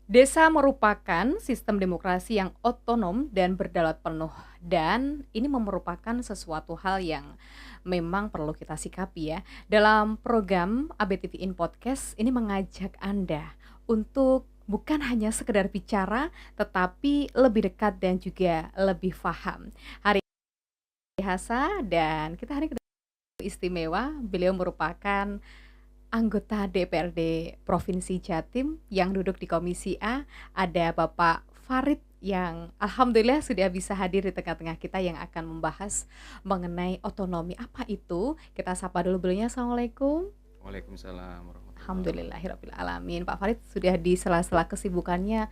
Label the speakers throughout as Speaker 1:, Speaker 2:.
Speaker 1: Desa merupakan sistem demokrasi yang otonom dan berdaulat penuh, dan ini merupakan sesuatu hal yang memang perlu kita sikapi ya. Dalam program ABTV in Podcast ini mengajak Anda untuk bukan hanya sekedar bicara, tetapi lebih dekat dan juga lebih paham. Hari Hasa dan kita hari ini istimewa, beliau merupakan anggota DPRD Provinsi Jatim yang duduk di Komisi A, ada Bapak Farid yang alhamdulillah sudah bisa hadir di tengah-tengah kita yang akan membahas mengenai otonomi. Apa itu? Kita sapa dulu beliaunya. Assalamualaikum.
Speaker 2: Waalaikumsalam warahmatullahi wabarakatuh.
Speaker 1: Alhamdulillahirabbil alamin. Pak Farid sudah di sela-sela kesibukannya.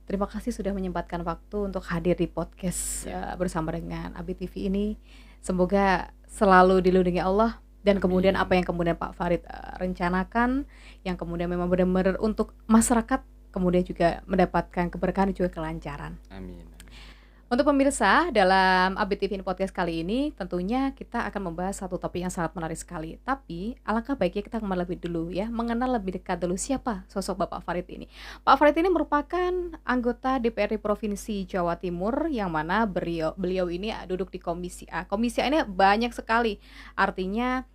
Speaker 1: Terima kasih sudah menyempatkan waktu untuk hadir di podcast
Speaker 2: Ya,
Speaker 1: bersama dengan ABTV ini. Semoga selalu dilindungi Allah dan kemudian apa
Speaker 2: amin,
Speaker 1: yang kemudian Pak Farid rencanakan, yang kemudian memang benar-benar untuk masyarakat, kemudian juga mendapatkan keberkahan dan juga kelancaran.
Speaker 2: amin, amin.
Speaker 1: Untuk pemirsa, dalam ABTV in Podcast kali ini tentunya kita akan membahas satu topik yang sangat menarik sekali. Tapi alangkah baiknya kita kembali lebih dulu ya, mengenal lebih dekat dulu siapa sosok Bapak Farid ini. Pak Farid ini merupakan anggota DPRD Provinsi Jawa Timur yang mana beliau ini duduk di Komisi A. Komisi A ini banyak sekali, artinya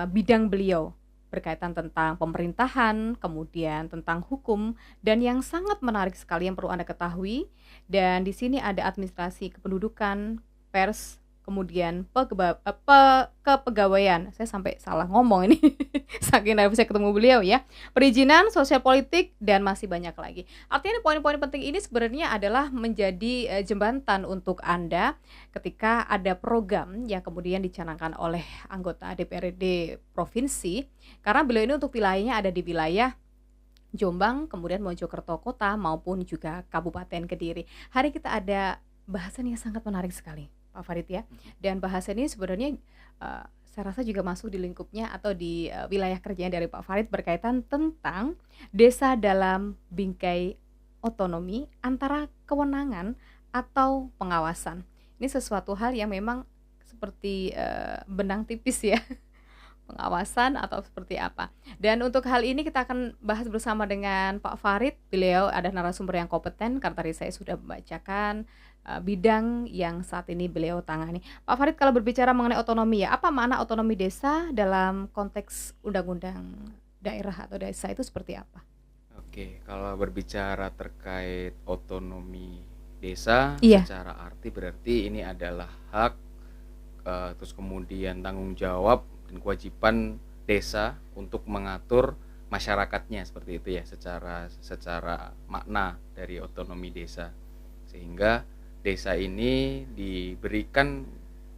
Speaker 1: bidang beliau berkaitan tentang pemerintahan, kemudian tentang hukum, dan yang sangat menarik sekali yang perlu Anda ketahui, dan di sini ada administrasi kependudukan, pers, kemudian kepegawaian. Saya sampai salah ngomong ini. Saking nervusnya ketemu beliau ya. Perizinan, sosial politik, dan masih banyak lagi. Artinya poin-poin penting ini sebenarnya adalah menjadi jembatan untuk Anda ketika ada program yang kemudian dicanangkan oleh anggota DPRD provinsi, karena beliau ini untuk wilayahnya ada di wilayah Jombang, kemudian Mojokerto Kota maupun juga Kabupaten Kediri. Hari kita ada bahasan yang sangat menarik sekali, Pak Farid ya. Dan bahasan ini sebenarnya saya rasa juga masuk di lingkupnya atau di wilayah kerjanya dari Pak Farid berkaitan tentang desa dalam bingkai otonomi antara kewenangan atau pengawasan. Ini sesuatu hal yang memang seperti benang tipis ya, pengawasan atau seperti apa. Dan untuk hal ini kita akan bahas bersama dengan Pak Farid. Beliau ada narasumber yang kompeten karena tadi saya sudah membacakan bidang yang saat ini beliau tangani. Pak Farid, kalau berbicara mengenai otonomi ya, apa makna otonomi desa dalam konteks undang-undang daerah atau desa itu seperti apa?
Speaker 2: Oke, kalau berbicara terkait otonomi desa,
Speaker 1: Iya.
Speaker 2: secara arti berarti ini adalah hak, terus kemudian tanggung jawab dan kewajiban desa untuk mengatur masyarakatnya seperti itu ya, secara makna dari otonomi desa. Sehingga desa ini diberikan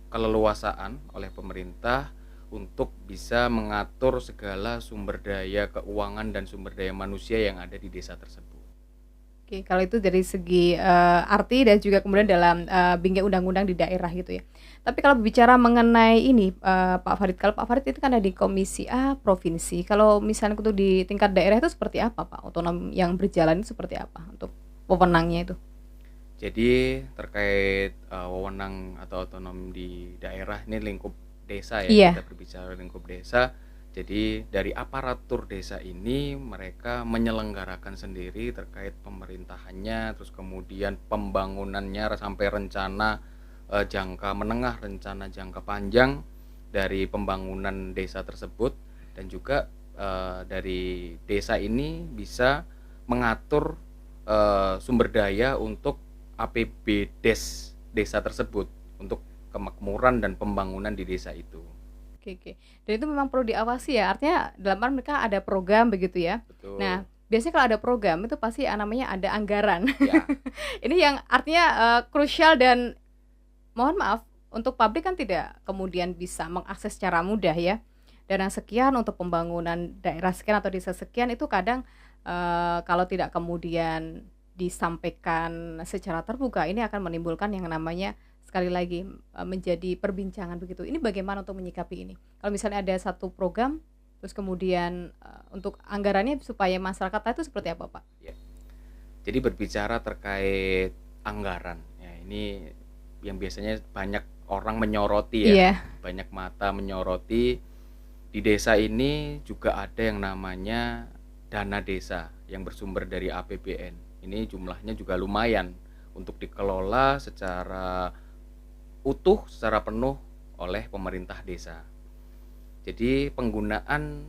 Speaker 2: keleluasaan oleh pemerintah untuk bisa mengatur segala sumber daya keuangan dan sumber daya manusia yang ada di desa tersebut.
Speaker 1: Oke, kalau itu dari segi arti dan juga kemudian dalam bingkai undang-undang di daerah gitu ya. Tapi kalau berbicara mengenai ini Pak Farid, kalau Pak Farid itu kan ada di Komisi A provinsi. Kalau misalnya untuk di tingkat daerah itu seperti apa Pak? Otonom yang berjalan itu seperti apa untuk wewenangnya itu?
Speaker 2: Jadi terkait wewenang atau otonom di daerah, ini lingkup desa ya,
Speaker 1: Iya.
Speaker 2: kita berbicara lingkup desa. Jadi dari aparatur desa ini mereka menyelenggarakan sendiri terkait pemerintahannya, terus kemudian pembangunannya sampai rencana jangka menengah, rencana jangka panjang dari pembangunan desa tersebut. Dan juga dari desa ini bisa mengatur sumber daya untuk APBDes desa tersebut untuk kemakmuran dan pembangunan di desa itu.
Speaker 1: Oke, oke. Dan itu memang perlu diawasi ya. Artinya dalam arti mereka ada program begitu ya. Nah,
Speaker 2: Betul.
Speaker 1: biasanya kalau ada program itu pasti namanya ada anggaran.
Speaker 2: Ya,
Speaker 1: Ini yang artinya krusial dan mohon maaf, untuk pabrik kan tidak kemudian bisa mengakses secara mudah ya. Dana sekian untuk pembangunan daerah sekian atau desa sekian itu kadang kalau tidak kemudian disampaikan secara terbuka ini akan menimbulkan yang namanya sekali lagi menjadi perbincangan begitu. Ini bagaimana untuk menyikapi ini? Kalau misalnya ada satu program terus kemudian untuk anggarannya supaya masyarakat tahu itu seperti apa, Pak?
Speaker 2: ya. Jadi berbicara terkait anggaran, ya ini yang biasanya banyak orang menyoroti ya,
Speaker 1: Iya.
Speaker 2: banyak mata menyoroti. Di desa ini juga ada yang namanya dana desa yang bersumber dari APBN. Ini jumlahnya juga lumayan untuk dikelola secara utuh, secara penuh oleh pemerintah desa. Jadi penggunaan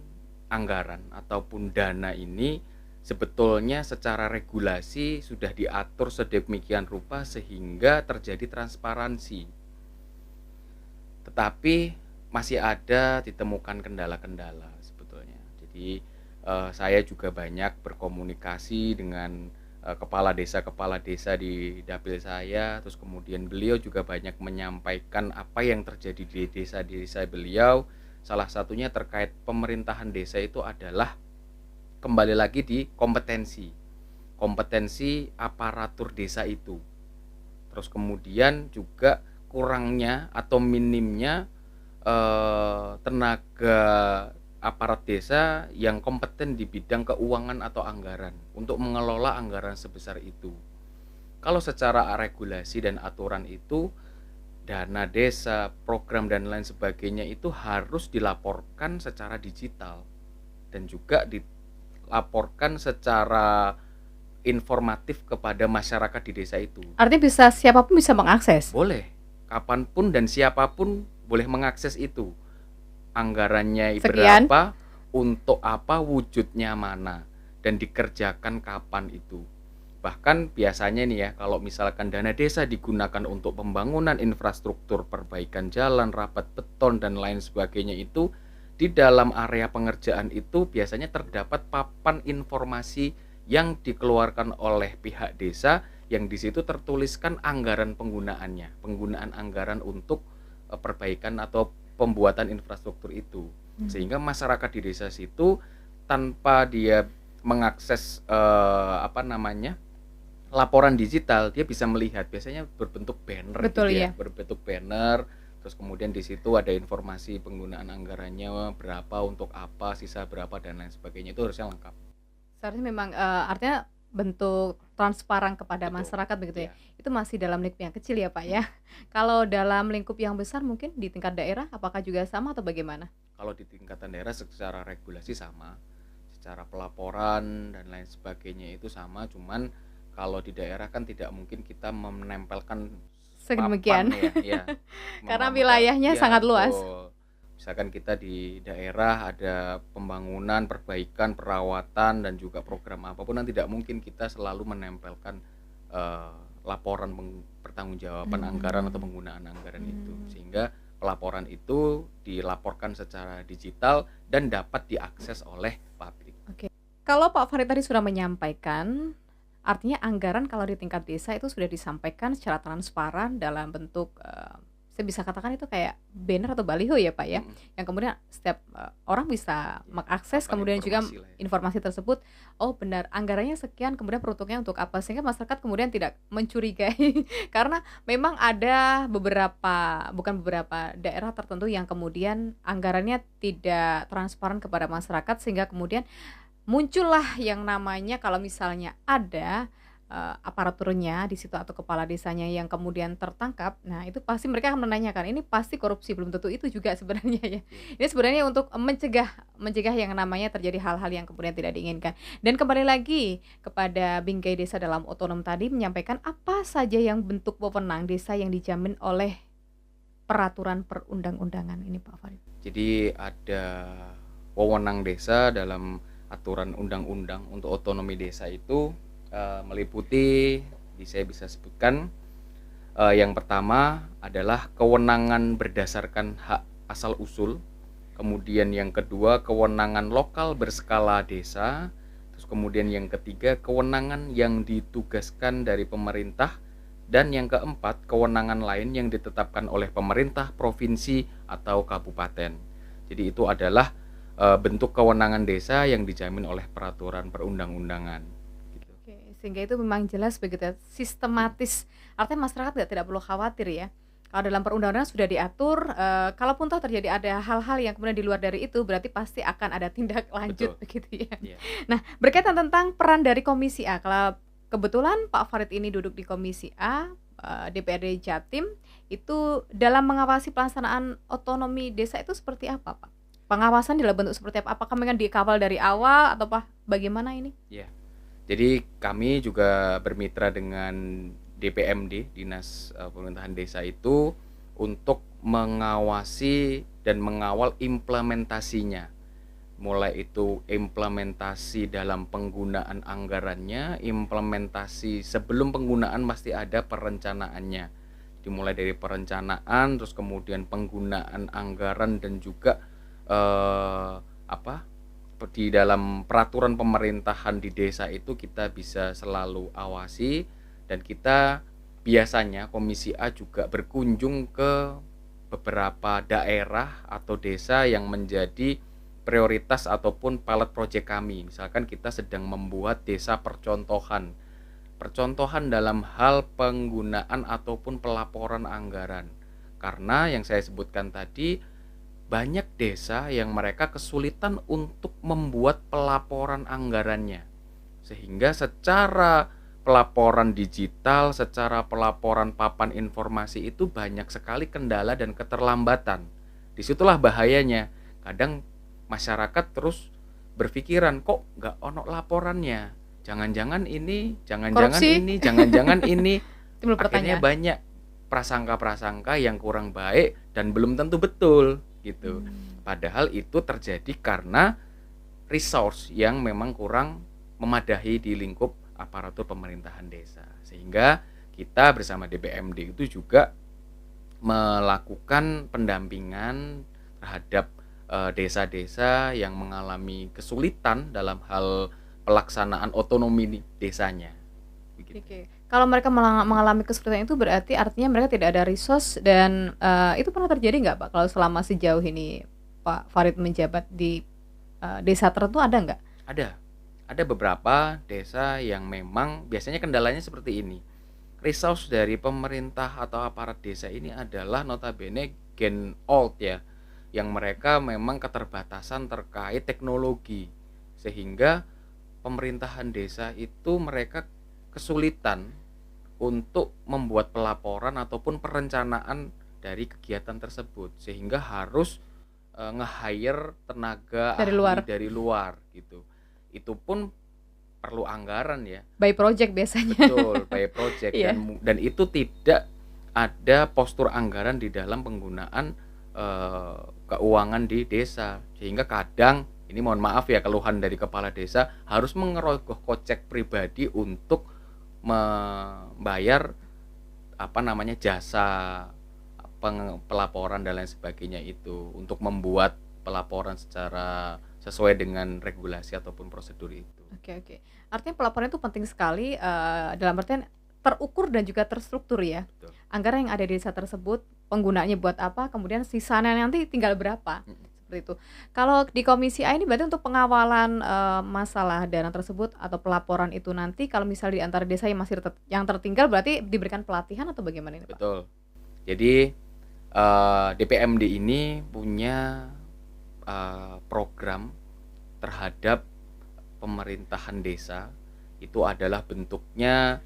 Speaker 2: anggaran ataupun dana ini sebetulnya secara regulasi sudah diatur sedemikian rupa sehingga terjadi transparansi. Tetapi masih ada ditemukan kendala-kendala sebetulnya. Jadi saya juga banyak berkomunikasi dengan kepala desa di dapil saya, terus kemudian beliau juga banyak menyampaikan apa yang terjadi di desa-desa beliau. Salah satunya terkait pemerintahan desa itu adalah kembali lagi di kompetensi aparatur desa itu. Terus kemudian juga kurangnya atau minimnya tenaga aparat desa yang kompeten di bidang keuangan atau anggaran untuk mengelola anggaran sebesar itu. Kalau secara regulasi dan aturan itu, dana desa, program dan lain sebagainya itu harus dilaporkan secara digital dan juga dilaporkan secara informatif kepada masyarakat di desa itu.
Speaker 1: Artinya bisa siapapun bisa mengakses.
Speaker 2: Boleh, kapanpun dan siapapun boleh mengakses itu. Anggarannya
Speaker 1: Sekian.
Speaker 2: berapa, untuk apa, wujudnya mana, dan dikerjakan kapan itu. Bahkan biasanya nih ya, kalau misalkan dana desa digunakan untuk pembangunan infrastruktur, perbaikan jalan, rapat beton dan lain sebagainya itu, di dalam area pengerjaan itu biasanya terdapat papan informasi yang dikeluarkan oleh pihak desa yang di situ tertuliskan anggaran penggunaan anggaran untuk perbaikan atau pembuatan infrastruktur itu. Sehingga masyarakat di desa situ tanpa dia mengakses laporan digital, dia bisa melihat biasanya berbentuk banner.
Speaker 1: Betul,
Speaker 2: gitu
Speaker 1: ya.
Speaker 2: Berbentuk banner, terus kemudian di situ ada informasi penggunaan anggarannya berapa, untuk apa, sisa berapa dan lain sebagainya, itu harusnya lengkap.
Speaker 1: Seharusnya memang artinya bentuk transparan kepada
Speaker 2: Betul.
Speaker 1: masyarakat begitu ya.
Speaker 2: Iya.
Speaker 1: Itu masih dalam lingkup yang kecil ya Pak ya. Kalau dalam lingkup yang besar mungkin di tingkat daerah apakah juga sama atau bagaimana?
Speaker 2: Kalau di tingkatan daerah secara regulasi sama, secara pelaporan dan lain sebagainya itu sama, cuman kalau di daerah kan tidak mungkin kita menempelkan
Speaker 1: Sedemikian.
Speaker 2: papan ya,
Speaker 1: Karena
Speaker 2: memamerkan.
Speaker 1: wilayahnya
Speaker 2: Ya,
Speaker 1: sangat luas.
Speaker 2: betul. Misalkan kita di daerah ada pembangunan, perbaikan, perawatan dan juga program apapun, kan tidak mungkin kita selalu menempelkan laporan pertanggungjawaban anggaran atau penggunaan anggaran itu, sehingga pelaporan itu dilaporkan secara digital dan dapat diakses oleh publik.
Speaker 1: Oke. Kalau Pak Farid tadi sudah menyampaikan, artinya anggaran kalau di tingkat desa itu sudah disampaikan secara transparan dalam bentuk saya bisa katakan itu kayak banner atau baliho ya Pak ya, yang kemudian setiap orang bisa mengakses,
Speaker 2: Papan
Speaker 1: kemudian juga
Speaker 2: informasi lah ya.
Speaker 1: informasi tersebut, oh benar anggarannya sekian, kemudian peruntukannya untuk apa, sehingga masyarakat kemudian tidak mencurigai karena memang ada bukan beberapa daerah tertentu yang kemudian anggarannya tidak transparan kepada masyarakat, sehingga kemudian muncullah yang namanya kalau misalnya ada aparaturnya di situ atau kepala desanya yang kemudian tertangkap, nah itu pasti mereka akan menanyakan, ini pasti korupsi, belum tentu itu juga sebenarnya ya. Ini sebenarnya untuk mencegah yang namanya terjadi hal-hal yang kemudian tidak diinginkan. Dan kembali lagi kepada Bingkai Desa dalam Otonom tadi menyampaikan apa saja yang bentuk wewenang desa yang dijamin oleh peraturan perundang-undangan ini Pak Farid.
Speaker 2: Jadi ada wewenang desa dalam aturan undang-undang untuk otonomi desa itu meliputi, saya bisa sebutkan, yang pertama adalah kewenangan berdasarkan hak asal usul, kemudian yang kedua kewenangan lokal berskala desa, terus kemudian yang ketiga kewenangan yang ditugaskan dari pemerintah, dan yang keempat kewenangan lain yang ditetapkan oleh pemerintah provinsi atau kabupaten. Jadi itu adalah bentuk kewenangan desa yang dijamin oleh peraturan perundang-undangan.
Speaker 1: Sehingga itu memang jelas begitu, sistematis. Artinya masyarakat tidak perlu khawatir ya. Kalau dalam perundang-undangan sudah diatur, kalaupun toh terjadi ada hal-hal yang kemudian di luar dari itu, berarti pasti akan ada tindak lanjut.
Speaker 2: Betul.
Speaker 1: Begitu ya.
Speaker 2: Yeah.
Speaker 1: Nah, berkaitan tentang peran dari Komisi A, kalau kebetulan Pak Farid ini duduk di Komisi A, DPRD Jatim, itu dalam mengawasi pelaksanaan otonomi desa itu seperti apa Pak? Pengawasan dalam bentuk seperti apa? Apakah memang dikawal dari awal atau bagaimana ini?
Speaker 2: Ya. Jadi kami juga bermitra dengan DPMD, Dinas Pemerintahan Desa itu untuk mengawasi dan mengawal implementasinya. Mulai itu implementasi dalam penggunaan anggarannya, implementasi sebelum penggunaan pasti ada perencanaannya. Dimulai dari perencanaan, terus kemudian penggunaan anggaran dan juga eh, apa di dalam peraturan pemerintahan di desa itu kita bisa selalu awasi, dan kita biasanya Komisi A juga berkunjung ke beberapa daerah atau desa yang menjadi prioritas ataupun pilot project kami. Misalkan kita sedang membuat desa percontohan. Percontohan dalam hal penggunaan ataupun pelaporan anggaran. Karena yang saya sebutkan tadi, banyak desa yang mereka kesulitan untuk membuat pelaporan anggarannya. Sehingga secara pelaporan digital, secara pelaporan papan informasi itu banyak sekali kendala dan keterlambatan. Disitulah bahayanya. Kadang masyarakat terus berpikiran, kok nggak ono laporannya, jangan-jangan ini, jangan-jangan
Speaker 1: Korupsi.
Speaker 2: ini, jangan-jangan ini.
Speaker 1: Timbul
Speaker 2: Akhirnya
Speaker 1: pertanyaan.
Speaker 2: banyak prasangka-prasangka yang kurang baik dan belum tentu betul gitu. Padahal itu terjadi karena resource yang memang kurang memadahi di lingkup aparatur pemerintahan desa. Sehingga kita bersama DPMD itu juga melakukan pendampingan terhadap desa-desa yang mengalami kesulitan dalam hal pelaksanaan otonomi desanya. Begitu.
Speaker 1: Oke. Kalau mereka mengalami kesulitan itu berarti artinya mereka tidak ada resource dan itu pernah terjadi nggak Pak kalau selama sejauh ini Pak Farid menjabat di desa tertentu ada nggak?
Speaker 2: Ada beberapa desa yang memang biasanya kendalanya seperti ini. Resource dari pemerintah atau aparat desa ini adalah notabene gen old ya, yang mereka memang keterbatasan terkait teknologi, sehingga pemerintahan desa itu mereka kesulitan untuk membuat pelaporan ataupun perencanaan dari kegiatan tersebut, sehingga harus nge-hire tenaga
Speaker 1: Dari
Speaker 2: ahli
Speaker 1: luar.
Speaker 2: dari luar gitu. Itu pun perlu anggaran ya.
Speaker 1: By project biasanya.
Speaker 2: Betul, by project.
Speaker 1: Iya.
Speaker 2: Dan itu tidak ada postur anggaran di dalam penggunaan keuangan di desa, sehingga kadang ini mohon maaf ya, keluhan dari kepala desa harus mengerogoh kocek pribadi untuk membayar jasa pelaporan dan lain sebagainya, itu untuk membuat pelaporan secara sesuai dengan regulasi ataupun prosedur itu.
Speaker 1: Oke. Artinya pelaporan itu penting sekali dalam artian terukur dan juga terstruktur ya.
Speaker 2: Betul.
Speaker 1: Anggaran yang ada di desa tersebut penggunaannya buat apa, kemudian sisanya nanti tinggal berapa. Seperti itu. Kalau di Komisi A ini berarti untuk pengawalan masalah dana tersebut atau pelaporan itu nanti kalau misalnya di antara desa yang masih yang tertinggal berarti diberikan pelatihan atau bagaimana ini Pak?
Speaker 2: Betul. Jadi DPMD ini punya program terhadap pemerintahan desa. Itu adalah bentuknya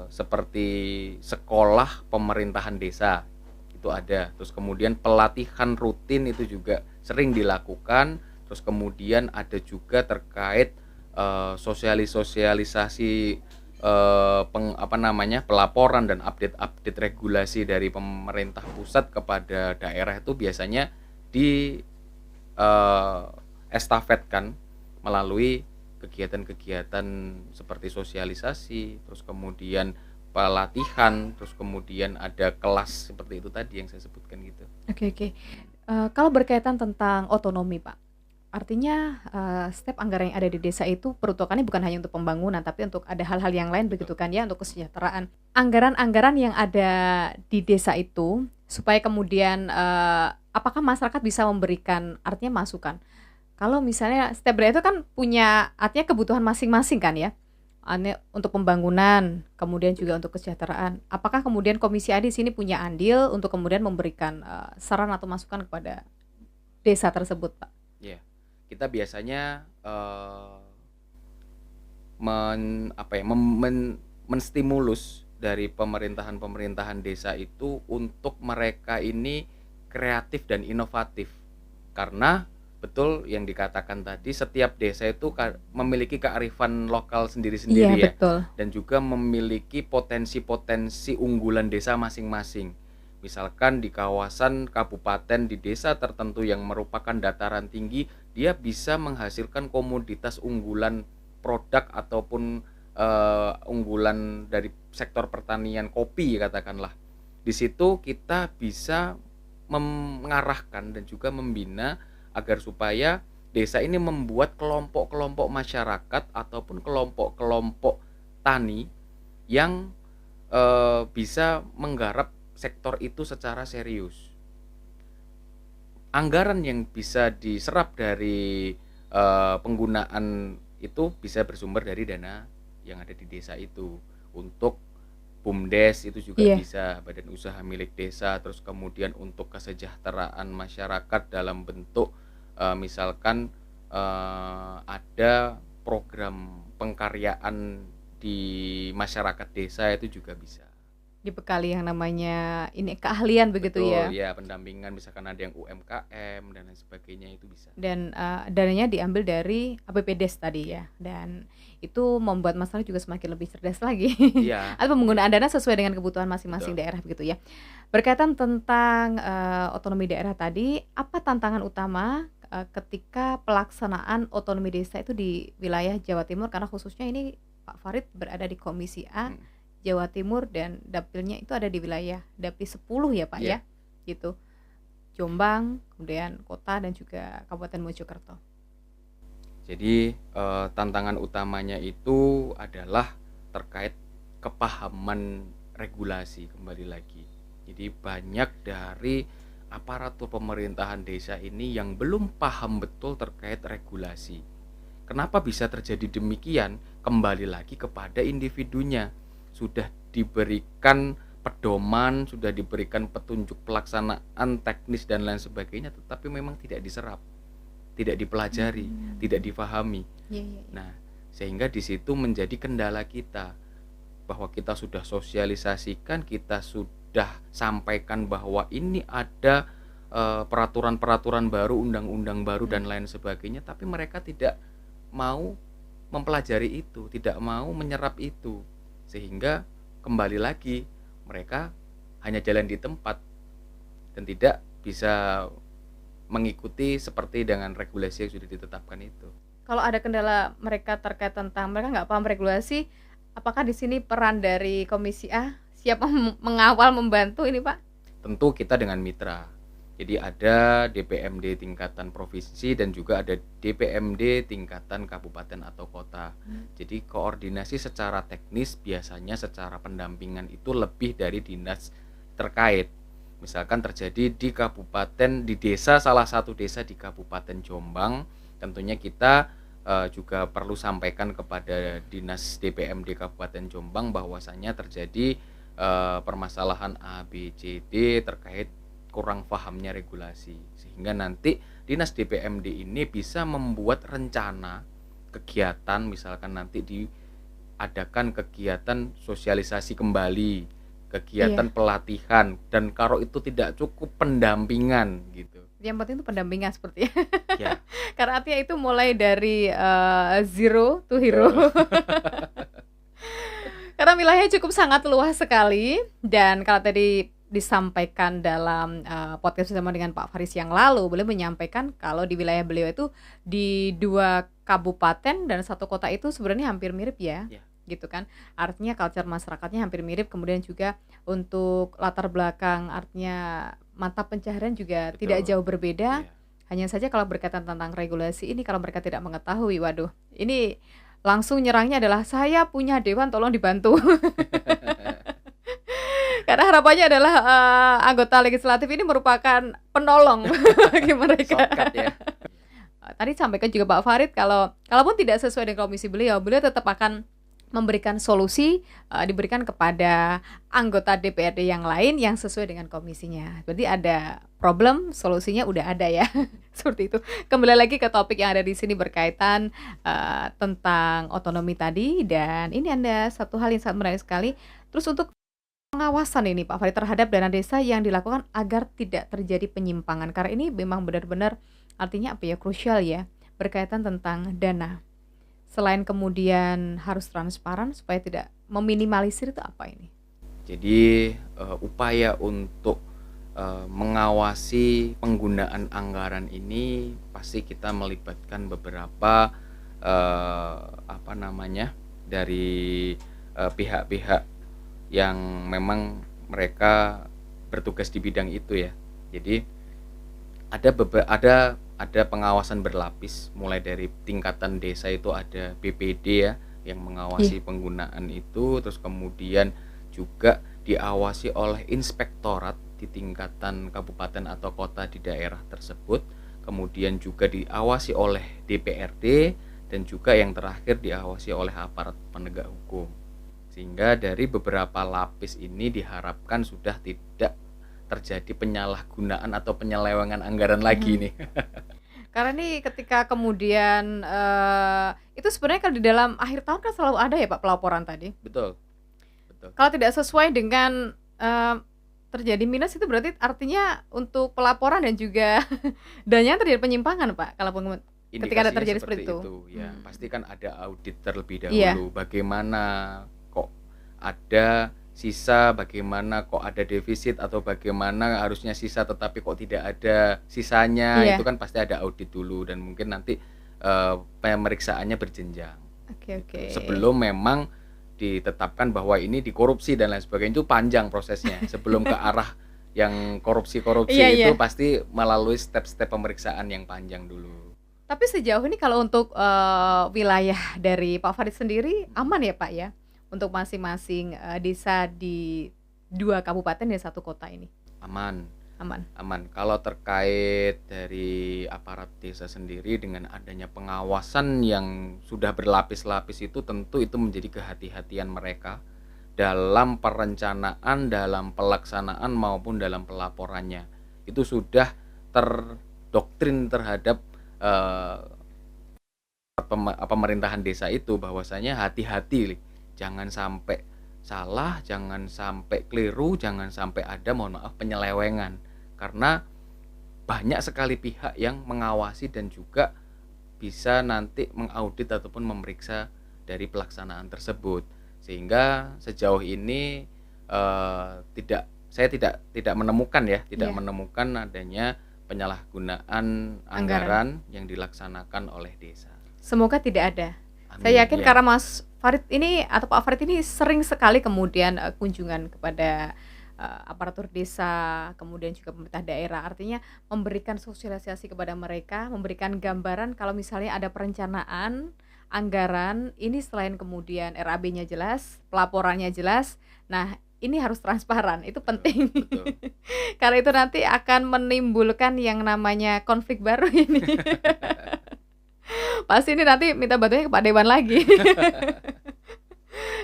Speaker 2: seperti sekolah pemerintahan desa, itu ada. Terus kemudian pelatihan rutin itu juga sering dilakukan. Terus kemudian ada juga terkait sosialisasi pelaporan dan update regulasi dari pemerintah pusat kepada daerah, itu biasanya di estafetkan melalui kegiatan-kegiatan seperti sosialisasi, terus kemudian pelatihan, terus kemudian ada kelas seperti itu tadi yang saya sebutkan gitu.
Speaker 1: Oke. Kalau berkaitan tentang otonomi Pak, artinya setiap anggaran yang ada di desa itu peruntukannya bukan hanya untuk pembangunan tapi untuk ada hal-hal yang lain begitu kan ya, untuk kesejahteraan. Anggaran-anggaran yang ada di desa itu supaya kemudian apakah masyarakat bisa memberikan artinya masukan? Kalau misalnya setiap daerah itu kan punya artinya kebutuhan masing-masing kan ya. Untuk pembangunan, kemudian juga untuk kesejahteraan. Apakah kemudian Komisi A di sini punya andil untuk kemudian memberikan saran atau masukan kepada desa tersebut, Pak?
Speaker 2: Ya, kita biasanya menstimulus dari pemerintahan desa itu untuk mereka ini kreatif dan inovatif, karena betul yang dikatakan tadi, setiap desa itu memiliki kearifan lokal
Speaker 1: Iya,
Speaker 2: sendiri-sendiri ya,
Speaker 1: betul.
Speaker 2: dan juga memiliki potensi-potensi unggulan desa masing-masing. Misalkan di kawasan kabupaten, di desa tertentu yang merupakan dataran tinggi, dia bisa menghasilkan komoditas unggulan produk ataupun unggulan dari sektor pertanian kopi katakanlah. Di situ kita bisa mengarahkan dan juga membina agar supaya desa ini membuat kelompok-kelompok masyarakat ataupun kelompok-kelompok tani yang bisa menggarap sektor itu secara serius. Anggaran yang bisa diserap dari penggunaan itu bisa bersumber dari dana yang ada di desa itu. Untuk BUMDes itu juga
Speaker 1: Iya.
Speaker 2: bisa, badan usaha milik desa. Terus kemudian untuk kesejahteraan masyarakat dalam bentuk misalkan ada program pengkaryaan di masyarakat desa itu juga bisa.
Speaker 1: Dibekali yang namanya ini keahlian begitu
Speaker 2: Betul,
Speaker 1: ya.
Speaker 2: ya pendampingan misalkan ada yang UMKM dan lain sebagainya itu bisa.
Speaker 1: Dan dananya diambil dari APBDes tadi ya. Dan itu membuat masyarakat juga semakin lebih cerdas lagi.
Speaker 2: Iya,
Speaker 1: Atau penggunaan dana sesuai dengan kebutuhan masing-masing
Speaker 2: betul.
Speaker 1: daerah begitu ya. Berkaitan tentang otonomi daerah tadi, apa tantangan utama ketika pelaksanaan otonomi desa itu di wilayah Jawa Timur, karena khususnya ini Pak Farid berada di Komisi A
Speaker 2: Hmm,
Speaker 1: Jawa Timur dan dapilnya itu ada di wilayah Dapil 10 ya Pak
Speaker 2: iya.
Speaker 1: ya, gitu. Jombang, kemudian kota dan juga Kabupaten Mojokerto.
Speaker 2: Jadi tantangan utamanya itu adalah terkait kepahaman regulasi kembali lagi. Jadi banyak dari aparatur pemerintahan desa ini yang belum paham betul terkait regulasi. Kenapa bisa terjadi demikian? Kembali lagi kepada individunya. Sudah diberikan pedoman, sudah diberikan petunjuk pelaksanaan teknis dan lain sebagainya, tetapi memang tidak diserap, tidak dipelajari, tidak difahami.
Speaker 1: Iya, iya, iya.
Speaker 2: Nah, sehingga di situ menjadi kendala kita, bahwa kita sudah sosialisasikan, kita sudah sampaikan bahwa ini ada peraturan-peraturan baru, undang-undang baru dan lain sebagainya, tapi mereka tidak mau mempelajari itu, tidak mau menyerap itu, sehingga kembali lagi mereka hanya jalan di tempat dan tidak bisa mengikuti seperti dengan regulasi yang sudah ditetapkan itu.
Speaker 1: Kalau ada kendala mereka terkait tentang mereka nggak paham regulasi, apakah di sini peran dari Komisi A siap mengawal, membantu ini Pak?
Speaker 2: Tentu kita dengan mitra. Jadi ada DPMD tingkatan provinsi dan juga ada DPMD tingkatan kabupaten atau kota. Jadi koordinasi secara teknis biasanya secara pendampingan itu lebih dari dinas terkait. Misalkan terjadi di kabupaten, di desa, salah satu desa di Kabupaten Jombang, tentunya kita juga perlu sampaikan kepada dinas DPMD Kabupaten Jombang bahwasannya terjadi permasalahan A, B, C, D terkait kurang pahamnya regulasi, sehingga nanti dinas DPMD ini bisa membuat rencana kegiatan, misalkan nanti diadakan kegiatan sosialisasi kembali, kegiatan
Speaker 1: Iya.
Speaker 2: pelatihan, dan kalau itu tidak cukup pendampingan gitu
Speaker 1: Yang penting itu pendampingan seperti ya.
Speaker 2: ya.
Speaker 1: Karena artinya itu mulai dari zero to hero. Karena wilayahnya cukup sangat luas sekali, dan kalau tadi disampaikan dalam podcast bersama dengan Pak Faris yang lalu, beliau menyampaikan kalau di wilayah beliau itu di 2 kabupaten dan 1 kota itu sebenarnya hampir mirip ya.
Speaker 2: Ya.
Speaker 1: Gitu kan. Artinya culture masyarakatnya hampir mirip, kemudian juga untuk latar belakang artinya mata pencaharian juga
Speaker 2: Betul.
Speaker 1: tidak jauh berbeda.
Speaker 2: Ya.
Speaker 1: Hanya saja kalau berkaitan tentang regulasi ini, kalau mereka tidak mengetahui, waduh, ini langsung nyerangnya adalah saya punya dewan tolong dibantu. Karena harapannya adalah anggota legislatif ini merupakan penolong bagi mereka.
Speaker 2: Shortcut ya.
Speaker 1: Tadi sampaikan juga Pak Farid kalaupun tidak sesuai dengan komisi beliau tetap akan memberikan solusi diberikan kepada anggota DPRD yang lain yang sesuai dengan komisinya. Berarti ada problem, solusinya udah ada ya. Seperti itu. Kembali lagi ke topik yang ada di sini berkaitan tentang otonomi tadi, dan ini ada satu hal yang sangat menarik sekali. Terus untuk pengawasan ini Pak Farid terhadap dana desa yang dilakukan agar tidak terjadi penyimpangan, karena ini memang benar-benar artinya apa ya, krusial ya, berkaitan tentang dana. Selain kemudian harus transparan supaya tidak meminimalisir itu apa ini?
Speaker 2: Jadi, upaya untuk, mengawasi penggunaan anggaran ini pasti kita melibatkan beberapa, apa namanya, dari, pihak-pihak yang memang mereka bertugas di bidang itu ya. Jadi ada pengawasan berlapis, mulai dari tingkatan desa itu ada BPD ya, yang
Speaker 1: Iya.
Speaker 2: mengawasi penggunaan itu, terus kemudian juga diawasi oleh inspektorat di tingkatan kabupaten atau kota di daerah tersebut, kemudian juga diawasi oleh DPRD, dan juga yang terakhir diawasi oleh aparat penegak hukum. Sehingga dari beberapa lapis ini diharapkan sudah tidak terjadi penyalahgunaan atau penyelewengan anggaran lagi
Speaker 1: Mhm.
Speaker 2: nih.
Speaker 1: Karena nih ketika kemudian, itu sebenarnya kalau di dalam akhir tahun kan selalu ada ya Pak pelaporan tadi.
Speaker 2: Betul, betul.
Speaker 1: Kalau tidak sesuai dengan, terjadi minus itu berarti artinya untuk pelaporan dan juga dananya terjadi penyimpangan Pak, kalau ketika ada
Speaker 2: Indikasinya
Speaker 1: terjadi seperti
Speaker 2: seperti
Speaker 1: itu?
Speaker 2: itu, ya. Pasti kan ada audit terlebih
Speaker 1: Iya,
Speaker 2: dahulu. Bagaimana kok ada sisa, bagaimana kok ada defisit, atau bagaimana harusnya sisa tetapi kok tidak ada sisanya, itu
Speaker 1: iya,
Speaker 2: kan pasti ada audit dulu dan mungkin nanti, pemeriksaannya berjenjang,
Speaker 1: oke, oke.
Speaker 2: gitu. Sebelum memang ditetapkan bahwa ini dikorupsi dan lain sebagainya, itu panjang prosesnya. Sebelum ke arah yang
Speaker 1: Iya,
Speaker 2: korupsi-korupsi
Speaker 1: iya.
Speaker 2: itu pasti melalui step-step pemeriksaan yang panjang dulu.
Speaker 1: Tapi sejauh ini kalau untuk, wilayah dari Pak Farid sendiri
Speaker 2: Mhm.
Speaker 1: aman ya, Pak, ya? Untuk masing-masing, desa di 2 kabupaten dan 1 kota ini?
Speaker 2: Aman,
Speaker 1: Aman?
Speaker 2: aman. Kalau terkait dari aparat desa sendiri dengan adanya pengawasan yang sudah berlapis-lapis itu tentu itu menjadi kehati-hatian mereka dalam perencanaan, dalam pelaksanaan maupun dalam pelaporannya. Itu sudah terdoktrin terhadap, eee, pemerintahan desa itu bahwasanya hati-hati, jangan sampai salah, jangan sampai keliru, jangan sampai ada, mohon maaf, penyelewengan. Karena banyak sekali pihak yang mengawasi dan juga bisa nanti mengaudit ataupun memeriksa dari pelaksanaan tersebut. Sehingga sejauh ini, saya tidak menemukan ya, tidak
Speaker 1: Iya,
Speaker 2: menemukan adanya penyalahgunaan
Speaker 1: anggaran.
Speaker 2: anggaran yang dilaksanakan oleh desa.
Speaker 1: Semoga tidak ada. Saya
Speaker 2: Amin,
Speaker 1: yakin
Speaker 2: iya.
Speaker 1: karena Mas Farid ini atau Pak Farid ini sering sekali kemudian, kunjungan kepada, aparatur desa, kemudian juga pemerintah daerah. Artinya memberikan sosialisasi kepada mereka, memberikan gambaran kalau misalnya ada perencanaan anggaran, ini selain kemudian RAB-nya jelas, pelaporannya jelas, nah ini harus transparan, itu
Speaker 2: Betul,
Speaker 1: penting.
Speaker 2: betul.
Speaker 1: Karena itu nanti akan menimbulkan yang namanya konflik baru ini. Pasti ini nanti minta bantuannya ke Pak Dewan lagi.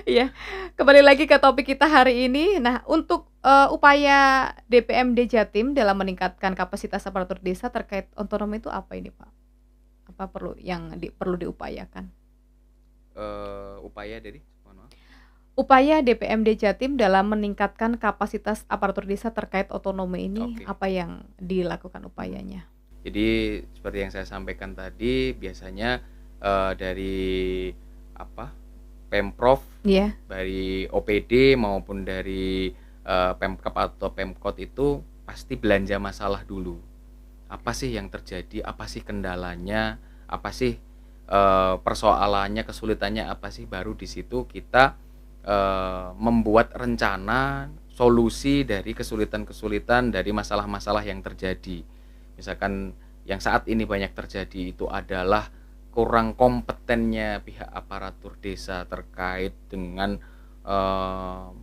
Speaker 1: Iya, kembali lagi ke topik kita hari ini. Nah, untuk, upaya DPMD Jatim dalam meningkatkan kapasitas aparatur desa terkait otonomi itu apa ini, Pak? Apa perlu diupayakan?
Speaker 2: Upaya dari mohon maaf?
Speaker 1: Upaya DPMD Jatim dalam meningkatkan kapasitas aparatur desa terkait otonomi ini,
Speaker 2: Oke.
Speaker 1: apa yang dilakukan
Speaker 2: Mhm.
Speaker 1: upayanya?
Speaker 2: Jadi seperti yang saya sampaikan tadi, biasanya, dari apa, Pemprov,
Speaker 1: Iya,
Speaker 2: dari OPD maupun dari, Pemkab atau Pemkot itu pasti belanja masalah dulu. Apa sih yang terjadi, apa sih kendalanya, apa sih, persoalannya, kesulitannya apa sih, baru di situ kita, membuat rencana solusi dari kesulitan-kesulitan, dari masalah-masalah yang terjadi. Misalkan yang saat ini banyak terjadi itu adalah kurang kompetennya pihak aparatur desa terkait dengan,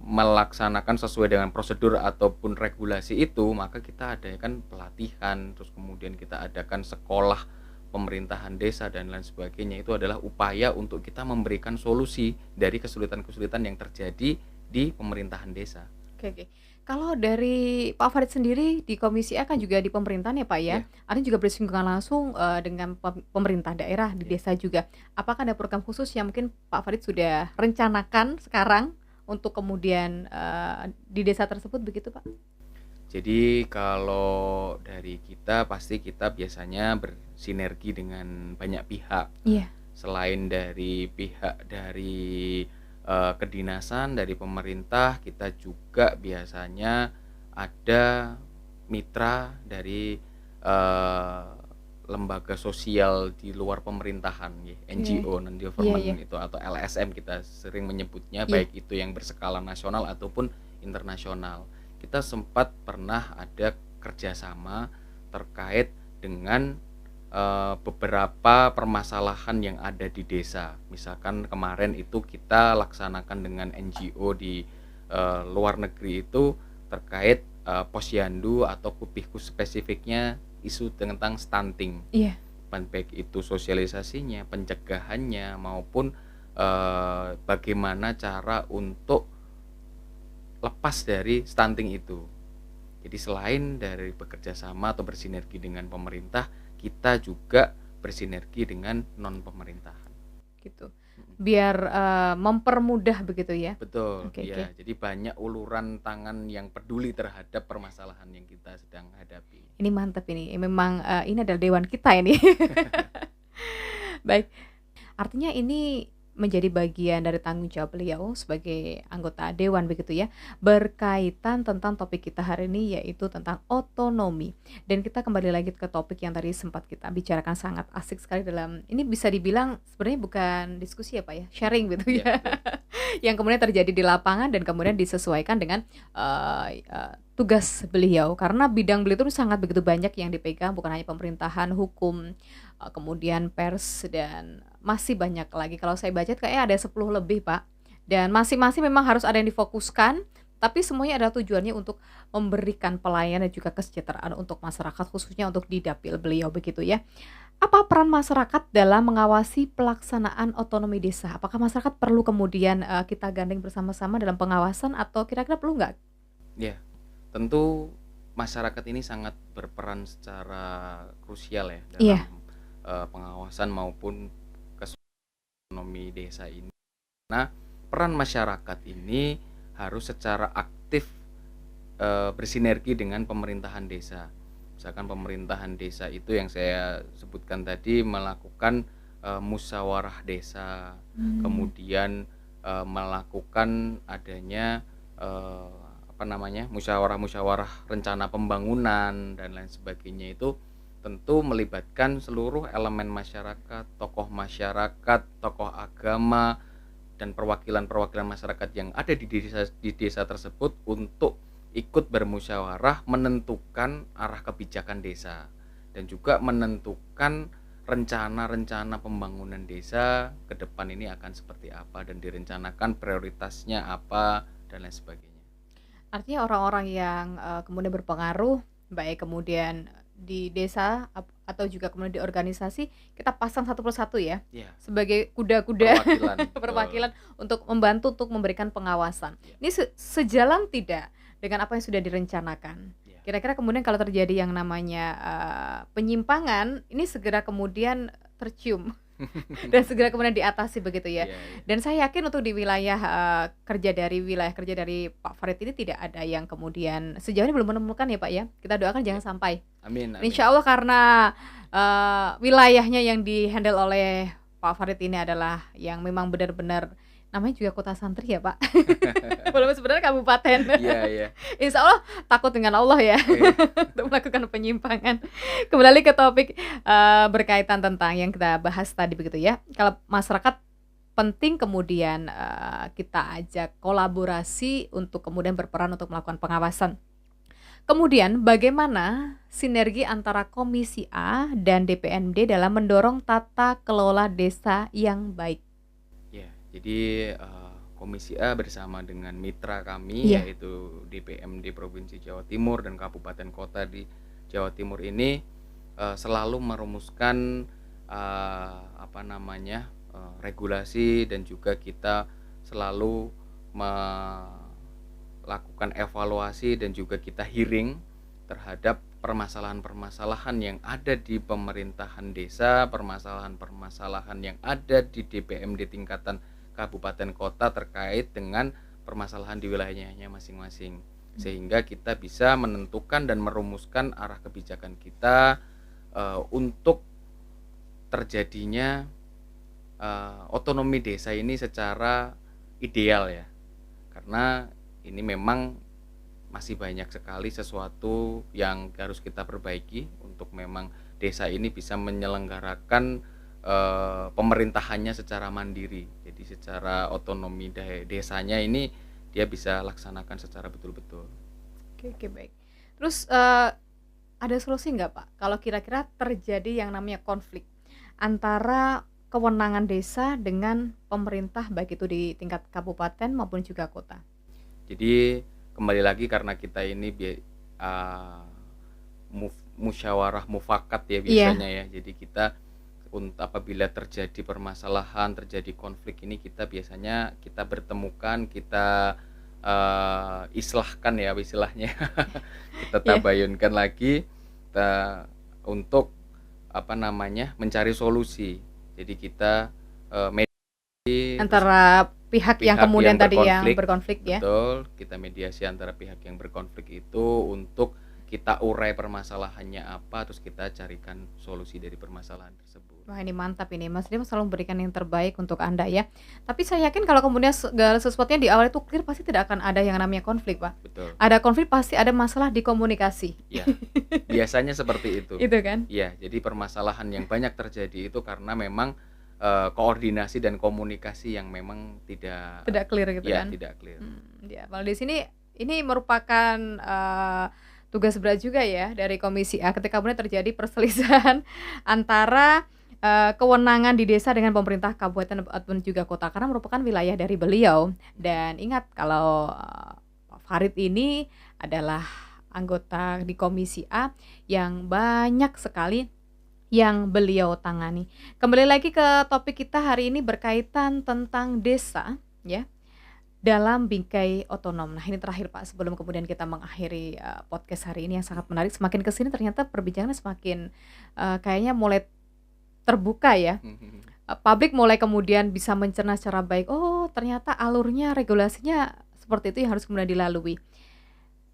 Speaker 2: melaksanakan sesuai dengan prosedur ataupun regulasi itu, maka kita adakan pelatihan, terus kemudian kita adakan sekolah pemerintahan desa dan lain sebagainya. Itu adalah upaya untuk kita memberikan solusi dari kesulitan-kesulitan yang terjadi di pemerintahan desa.
Speaker 1: oke, oke. Kalau dari Pak Farid sendiri di Komisi A kan juga di pemerintahan ya, Pak, ya?
Speaker 2: Iya,
Speaker 1: Artinya juga bersinggungan langsung, dengan pemerintah daerah di
Speaker 2: iya.
Speaker 1: desa juga. Apakah ada program khusus yang mungkin Pak Farid sudah rencanakan sekarang untuk kemudian, di desa tersebut begitu, Pak?
Speaker 2: Jadi kalau dari kita pasti kita biasanya bersinergi dengan banyak pihak.
Speaker 1: Iya.
Speaker 2: Selain dari pihak dari, kedinasan, dari pemerintah, kita juga biasanya ada mitra dari, eee, lembaga sosial di luar pemerintahan nggih,
Speaker 1: Oke.
Speaker 2: NGO, non
Speaker 1: Iya iya.
Speaker 2: government itu atau LSM kita sering menyebutnya,
Speaker 1: Iya.
Speaker 2: baik itu yang berskala nasional ataupun internasional. Kita sempat pernah ada kerjasama terkait dengan beberapa permasalahan yang ada di desa. Misalkan kemarin itu kita laksanakan dengan NGO di, luar negeri itu terkait, posyandu atau Kupihku spesifiknya isu tentang stunting.
Speaker 1: Iya.
Speaker 2: Baik itu sosialisasinya, pencegahannya, maupun, bagaimana cara untuk lepas dari stunting itu. Jadi selain dari bekerja sama atau bersinergi dengan pemerintah, kita juga bersinergi dengan non pemerintahan.
Speaker 1: Gitu.
Speaker 2: Mhm.
Speaker 1: Biar, mempermudah begitu ya?
Speaker 2: Betul,
Speaker 1: Oke oke.
Speaker 2: iya. Jadi banyak uluran tangan yang peduli terhadap permasalahan yang kita sedang hadapi.
Speaker 1: Ini mantap ini, memang, ini adalah dewan kita ini. Baik, artinya ini menjadi bagian dari tanggung jawab beliau sebagai anggota dewan begitu ya, berkaitan tentang topik kita hari ini yaitu tentang otonomi. Dan kita kembali lagi ke topik yang tadi sempat kita bicarakan sangat asik sekali dalam ini bisa dibilang sebenarnya bukan diskusi ya Pak ya, sharing gitu
Speaker 2: Iya,
Speaker 1: ya.
Speaker 2: betul.
Speaker 1: Yang kemudian terjadi di lapangan dan kemudian disesuaikan dengan, tugas beliau. Karena bidang beliau itu sangat begitu banyak yang dipegang bukan hanya pemerintahan, hukum, kemudian pers dan masih banyak lagi. Kalau saya baca kayaknya ada 10 lebih, Pak. Dan masing-masing memang harus ada yang difokuskan, tapi semuanya adalah tujuannya untuk memberikan pelayanan dan juga kesejahteraan untuk masyarakat, khususnya untuk di dapil beliau begitu ya. Apa peran masyarakat dalam mengawasi pelaksanaan otonomi desa? Apakah masyarakat perlu kemudian, kita gandeng bersama-sama dalam pengawasan atau kira-kira perlu nggak?
Speaker 2: Iya, tentu masyarakat ini sangat berperan secara krusial ya
Speaker 1: Iya.
Speaker 2: dalam, pengawasan maupun ekonomi desa ini. Nah, peran masyarakat ini harus secara aktif, bersinergi dengan pemerintahan desa. Misalkan pemerintahan desa itu yang saya sebutkan tadi melakukan, musyawarah desa,
Speaker 1: Mmm.
Speaker 2: kemudian, melakukan adanya, apa namanya, musyawarah-musyawarah rencana pembangunan dan lain sebagainya itu tentu melibatkan seluruh elemen masyarakat, tokoh agama, dan perwakilan-perwakilan masyarakat yang ada di desa tersebut untuk ikut bermusyawarah menentukan arah kebijakan desa dan juga menentukan rencana-rencana pembangunan desa ke depan ini akan seperti apa dan direncanakan prioritasnya apa dan lain sebagainya.
Speaker 1: Artinya orang-orang yang, kemudian berpengaruh, baik kemudian di desa atau juga kemudian di organisasi, kita pasang satu persatu ya,
Speaker 2: Iya,
Speaker 1: sebagai kuda-kuda
Speaker 2: perwakilan, betul.
Speaker 1: perwakilan untuk membantu untuk memberikan pengawasan.
Speaker 2: Iya,
Speaker 1: Ini sejalan tidak dengan apa yang sudah direncanakan?
Speaker 2: iya.
Speaker 1: Kira-kira kemudian kalau terjadi yang namanya, penyimpangan, ini segera kemudian tercium dan segera kemudian diatasi begitu ya?
Speaker 2: Iya, iya.
Speaker 1: Dan saya yakin untuk di wilayah, wilayah kerja dari Pak Farid ini tidak ada yang kemudian sejauh ini belum menemukan ya, Pak, ya? Kita doakan
Speaker 2: Iya.
Speaker 1: jangan sampai.
Speaker 2: Amin, amin.
Speaker 1: Insya Allah karena, wilayahnya yang di-handle oleh Pak Farid ini adalah yang memang benar-benar namanya juga kota santri ya, Pak, walaupun sebenarnya kabupaten.
Speaker 2: Iya, iya.
Speaker 1: Insya Allah takut dengan Allah ya
Speaker 2: Iya.
Speaker 1: untuk melakukan penyimpangan. Kembali ke topik, berkaitan tentang yang kita bahas tadi begitu ya, kalau masyarakat penting kemudian, kita ajak kolaborasi untuk kemudian berperan untuk melakukan pengawasan. Kemudian bagaimana sinergi antara Komisi A dan DPMD dalam mendorong tata kelola desa yang baik?
Speaker 2: Ya, jadi, Komisi A bersama dengan mitra kami
Speaker 1: Iya.
Speaker 2: yaitu DPMD Provinsi Jawa Timur dan kabupaten kota di Jawa Timur ini, selalu merumuskan, apa namanya, regulasi dan juga kita selalu melakukan evaluasi dan juga kita hearing terhadap permasalahan-permasalahan yang ada di pemerintahan desa, permasalahan-permasalahan yang ada di DPMD tingkatan kabupaten kota terkait dengan permasalahan di wilayahnya masing-masing. sehingga kita bisa menentukan dan merumuskan arah kebijakan kita untuk terjadinya otonomi desa ini secara ideal ya. Karena ini memang masih banyak sekali sesuatu yang harus kita perbaiki untuk memang desa ini bisa menyelenggarakan pemerintahannya secara mandiri. Jadi secara otonomi desanya ini dia bisa laksanakan secara betul-betul.
Speaker 1: Oke, baik. Terus ada solusi nggak Pak kalau kira-kira terjadi yang namanya konflik antara kewenangan desa dengan pemerintah baik itu di tingkat kabupaten maupun juga kota?
Speaker 2: Jadi kembali lagi karena kita ini musyawarah mufakat ya biasanya ya. Jadi kita apabila terjadi permasalahan, terjadi konflik ini kita biasanya kita bertemukan, kita islahkan ya istilahnya. Kita tabayunkan lagi untuk mencari solusi. Jadi kita mediasi
Speaker 1: antara pihak yang kemudian tadi yang
Speaker 2: berkonflik ya. Betul, kita mediasi antara pihak yang berkonflik itu untuk kita urai permasalahannya apa, terus kita carikan solusi dari permasalahan tersebut.
Speaker 1: Wah, ini mantap ini, Mas. Dia selalu memberikan yang terbaik untuk Anda ya. Tapi saya yakin kalau kemudian segala sesuatunya di awal itu clear, pasti tidak akan ada yang namanya konflik, Pak.
Speaker 2: Betul.
Speaker 1: Ada konflik pasti ada masalah di komunikasi.
Speaker 2: Ya, biasanya seperti itu.
Speaker 1: Itu kan?
Speaker 2: Iya, jadi permasalahan yang banyak terjadi itu karena memang koordinasi dan komunikasi yang memang tidak
Speaker 1: clear gitu kan?
Speaker 2: Tidak clear.
Speaker 1: Ya, kalau di sini ini merupakan tugas berat juga ya dari Komisi A ketika kemudian terjadi perselisihan antara kewenangan di desa dengan pemerintah kabupaten ataupun juga kota karena merupakan wilayah dari beliau. Dan ingat kalau Pak Farid ini adalah anggota di Komisi A yang banyak sekali yang beliau tangani. Kembali lagi ke topik kita hari ini berkaitan tentang desa ya dalam bingkai otonom. Nah, ini terakhir Pak sebelum kemudian kita mengakhiri podcast hari ini yang sangat menarik. Semakin kesini ternyata perbincangannya semakin kayaknya mulai terbuka ya. Publik mulai kemudian bisa mencerna secara baik. Oh, ternyata alurnya regulasinya seperti itu yang harus kemudian dilalui.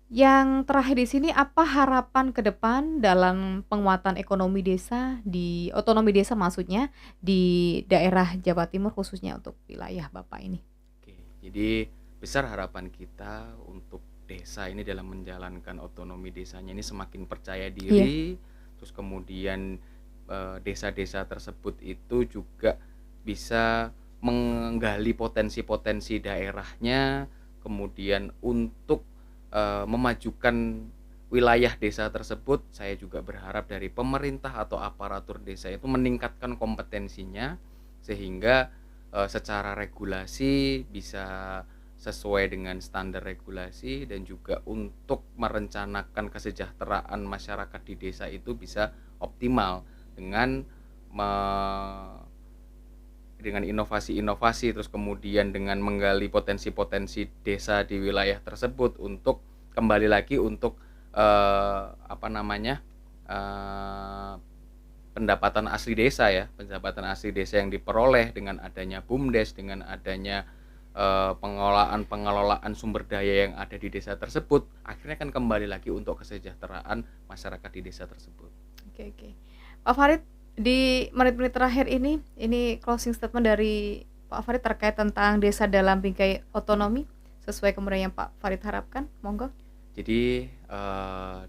Speaker 1: Yang terakhir di sini, apa harapan ke depan dalam penguatan ekonomi desa di otonomi desa maksudnya di daerah Jawa Timur khususnya untuk wilayah Bapak ini?
Speaker 2: Oke, jadi besar harapan kita untuk desa ini dalam menjalankan otonomi desanya ini semakin percaya diri, terus kemudian desa-desa tersebut itu juga bisa menggali potensi-potensi daerahnya, kemudian untuk memajukan wilayah desa tersebut. Saya juga berharap dari pemerintah atau aparatur desa itu meningkatkan kompetensinya sehingga secara regulasi bisa sesuai dengan standar regulasi dan juga untuk merencanakan kesejahteraan masyarakat di desa itu bisa optimal dengan inovasi-inovasi, terus kemudian dengan menggali potensi-potensi desa di wilayah tersebut untuk kembali lagi untuk pendapatan asli desa ya, pendapatan asli desa yang diperoleh dengan adanya BUMDes, dengan adanya pengelolaan sumber daya yang ada di desa tersebut, akhirnya kan kembali lagi untuk kesejahteraan masyarakat di desa tersebut.
Speaker 1: Oke. Pak Farid, di menit-menit terakhir ini closing statement dari Pak Farid terkait tentang desa dalam bingkai otonomi sesuai kemudian yang Pak Farid harapkan, monggo.
Speaker 2: Jadi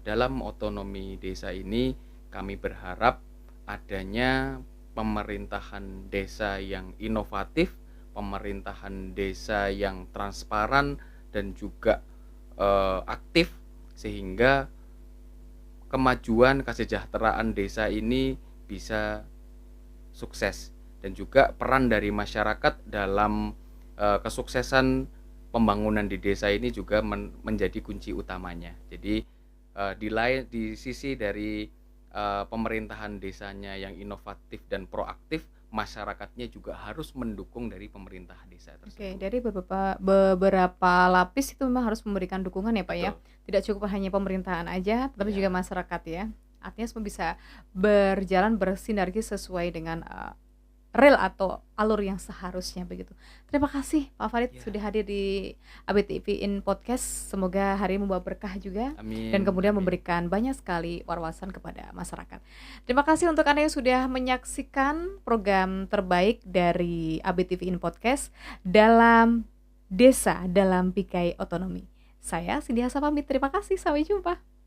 Speaker 2: dalam otonomi desa ini kami berharap adanya pemerintahan desa yang inovatif, pemerintahan desa yang transparan dan juga aktif sehingga kemajuan kesejahteraan desa ini bisa sukses dan juga peran dari masyarakat dalam kesuksesan pembangunan di desa ini juga menjadi kunci utamanya. Jadi di sisi dari pemerintahan desanya yang inovatif dan proaktif, masyarakatnya juga harus mendukung dari pemerintah desa tersebut.
Speaker 1: Oke, dari beberapa lapis itu memang harus memberikan dukungan ya Pak. Betul. Ya. Tidak cukup hanya pemerintahan aja, tapi juga masyarakat ya. Artinya semua bisa berjalan bersinergi sesuai dengan real atau alur yang seharusnya begitu. Terima kasih Pak Farid
Speaker 2: Ya,
Speaker 1: sudah hadir di ABTV in Podcast. Semoga hari ini membawa berkah juga dan
Speaker 2: amin
Speaker 1: kemudian
Speaker 2: amin.
Speaker 1: memberikan banyak sekali wawasan kepada masyarakat. Terima kasih untuk Anda yang sudah menyaksikan program terbaik dari ABTV in Podcast dalam Desa dalam Pikai Otonomi. Saya Cindy Hasa pamit. Terima kasih. Sampai jumpa.